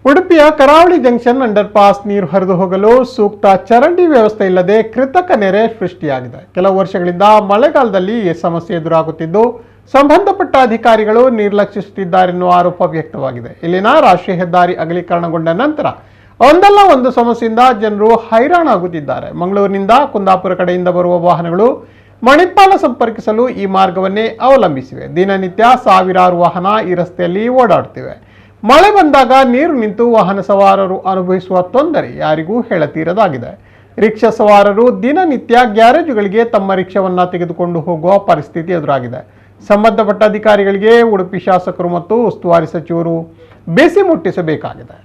ಉಡುಪಿಯ ಕರಾವಳಿ junction under pass ನೀರು ಹರಿದು ಹೋಗಲು ಸೂಕ್ತ ಚರಂಡಿ ವ್ಯವಸ್ಥೆ ಇಲ್ಲದೆ ಕೃತಕ ನೆರೆ ಸೃಷ್ಟಿಯಾಗಿದೆ. ಕೆಲವು ವರ್ಷಗಳಿಂದ ಮಳೆಗಾಲದಲ್ಲಿ ಈ ಸಮಸ್ಯೆ ಎದುರಾಗುತ್ತಿದ್ದು ಸಂಬಂಧಪಟ್ಟ ಅಧಿಕಾರಿಗಳು ನಿರ್ಲಕ್ಷಿಸುತ್ತಿದ್ದಾರೆನ್ನುವ ಆರೋಪ ವ್ಯಕ್ತವಾಗಿದೆ. ಇಲ್ಲಿನ ರಾಷ್ಟ್ರೀಯ ಹೆದ್ದಾರಿ ಅಗಲೀಕರಣಗೊಂಡ ನಂತರ ಒಂದಲ್ಲ ಒಂದು ಸಮಸ್ಯೆಯಿಂದ ಜನರು ಹೈರಾಣಾಗುತ್ತಿದ್ದಾರೆ. ಮಂಗಳೂರಿನಿಂದ ಕುಂದಾಪುರ ಕಡೆಯಿಂದ ಬರುವ ವಾಹನಗಳು ಮಣಿಪಾಲ ಸಂಪರ್ಕಿಸಲು ಈ ಮಾರ್ಗವನ್ನೇ ಅವಲಂಬಿಸಿವೆ. ದಿನನಿತ್ಯ ಸಾವಿರಾರು ವಾಹನ ಈ ರಸ್ತೆಯಲ್ಲಿ ಓಡಾಡುತ್ತಿವೆ. ಮಳೆ ಬಂದಾಗ ನೀರು ನಿಂತು ವಾಹನ ಸವಾರರು ಅನುಭವಿಸುವ ತೊಂದರೆ ಯಾರಿಗೂ ಹೇಳತೀರದಾಗಿದೆ. ರಿಕ್ಷಾ ಸವಾರರು ದಿನನಿತ್ಯ ಗ್ಯಾರೇಜುಗಳಿಗೆ ತಮ್ಮ ರಿಕ್ಷಾವನ್ನ ತೆಗೆದುಕೊಂಡು ಹೋಗುವ ಪರಿಸ್ಥಿತಿ ಎದುರಾಗಿದೆ. ಸಂಬಂಧಪಟ್ಟ ಅಧಿಕಾರಿಗಳಿಗೆ ಉಡುಪಿ ಶಾಸಕರು ಮತ್ತು ಉಸ್ತುವಾರಿ ಸಚಿವರು ಬಿಸಿ ಮುಟ್ಟಿಸಬೇಕಾಗಿದೆ.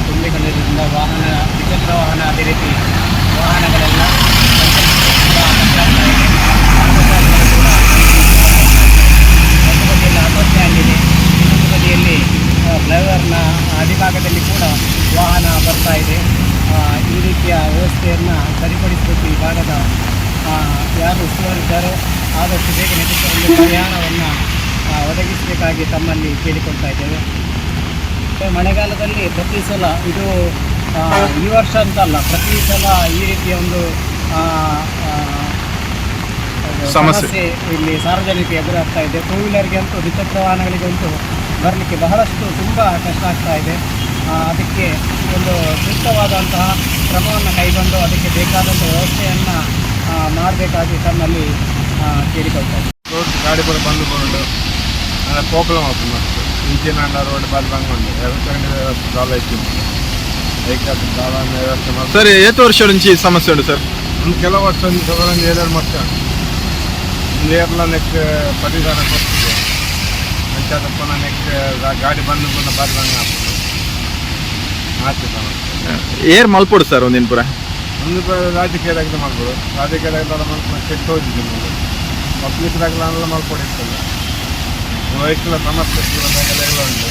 ತುಂಬಿಕೊಂಡಿದ್ದರಿಂದ ವಾಹನ ದ್ವಿಚಕ್ರ ವಾಹನ ಅದೇ ರೀತಿ ವಾಹನಗಳೆಲ್ಲ ಒಂದು ಬದಿಯಲ್ಲಿ ಅಪತ್ಯ ಆಗಿದೆ. ಇನ್ನೊಂದು ಬದಿಯಲ್ಲಿ ಫ್ಲೈಓವರ್ನ ಅಡಿಭಾಗದಲ್ಲಿ ಕೂಡ ವಾಹನ ಬರ್ತಾ ಇದೆ. ಈ ರೀತಿಯ ವ್ಯವಸ್ಥೆಯನ್ನು ಸರಿಪಡಿಸಬೇಕು. ಈ ಭಾಗದ ಯಾರು ಉಸ್ತುವಾರಿದ್ದಾರೋ ಆದಷ್ಟು ಬೇಗ ನೇತೃತ್ವದಲ್ಲಿ ಪರಿಹಾರವನ್ನು ಒದಗಿಸಬೇಕಾಗಿ ತಮ್ಮಲ್ಲಿ ಕೇಳಿಕೊಳ್ತಾ ಇದ್ದೇವೆ. ಮಳೆಗಾಲದಲ್ಲಿ ಪ್ರತಿ ಸಲ ಇದು ಈ ವರ್ಷ ಅಂತಲ್ಲ, ಪ್ರತಿ ಸಲ ಈ ರೀತಿಯ ಒಂದು ಸಮಸ್ಯೆ ಇಲ್ಲಿ ಸಾರ್ವಜನಿಕ ಎದುರಾಗ್ತಾ ಇದೆ. ಟೂ ವೀಲರ್ಗೆ ಅಂತೂ ದ್ವಿಚಕ್ರ ವಾಹನಗಳಿಗಂತೂ ಬರಲಿಕ್ಕೆ ಬಹಳಷ್ಟು ತುಂಬ ಕಷ್ಟ ಆಗ್ತಾ ಇದೆ. ಅದಕ್ಕೆ ಒಂದು ಸೂಕ್ತವಾದಂತಹ ಕ್ರಮವನ್ನು ಕೈಗೊಂಡು ಅದಕ್ಕೆ ಬೇಕಾದಂಥ ವ್ಯವಸ್ಥೆಯನ್ನು ಮಾಡಬೇಕಾಗಿ ತಮ್ಮಲ್ಲಿ ಕೇಳಿಕೊಳ್ತಾ ಇದೆ. ಗಾಡಿ ಕೂಡ ಬಂದು ಪ್ರಾಬ್ಲಮ್ ಆಗ್ತದೆ. ಮತ್ತು ಇಂಚಿನ ರೋಡ್ ಬಂದು ಬಂದು వ్యవస్థ చాలా ఎక్కువ చాలా వ్యవస్థ సార్ ఎన్ని వర్షాల నుంచి ఈ సమస్య ఉంది సార్? ಕೆಲವು ವರ್ಷ ಒಂದು 7 ವರ್ಷ ಲೇರ್ಲ ನೆಕ್ಸ್ಟ್ 10 ಜನ ಕೊಡ್ತಿದ್ದೆ ಅಂಚದಪ್ಪ ನೆಕ್ಸ್ಟ್ ಗಾಡಿ ಬಂದು ಬಂದು ಬಂದು ಆಗ್ತದೆ ಸಮಸ್ಯೆ. ಏರ್ ಮಲ್ಪೋಡು ಸರ್ ಒಂದಿನ ಪುರ ಒಂದು ರಾಜಕೀಯದಾಗ ಮಾಡ್ಬೋದು. ರಾಜಕೀಯದಾಗ ಕೆಟ್ಟು ಹೋಗಿದ್ದೀನಿ ಪಬ್ಲಿಕ್ದಾಗಲ್ಲ ಮಲ್ಪೊಡಿರ್ತಲ್ಲ ವಯಸ್ಸಿನ ಸಮಸ್ಯೆ ಎಲ್ಲ ಉಂಟು.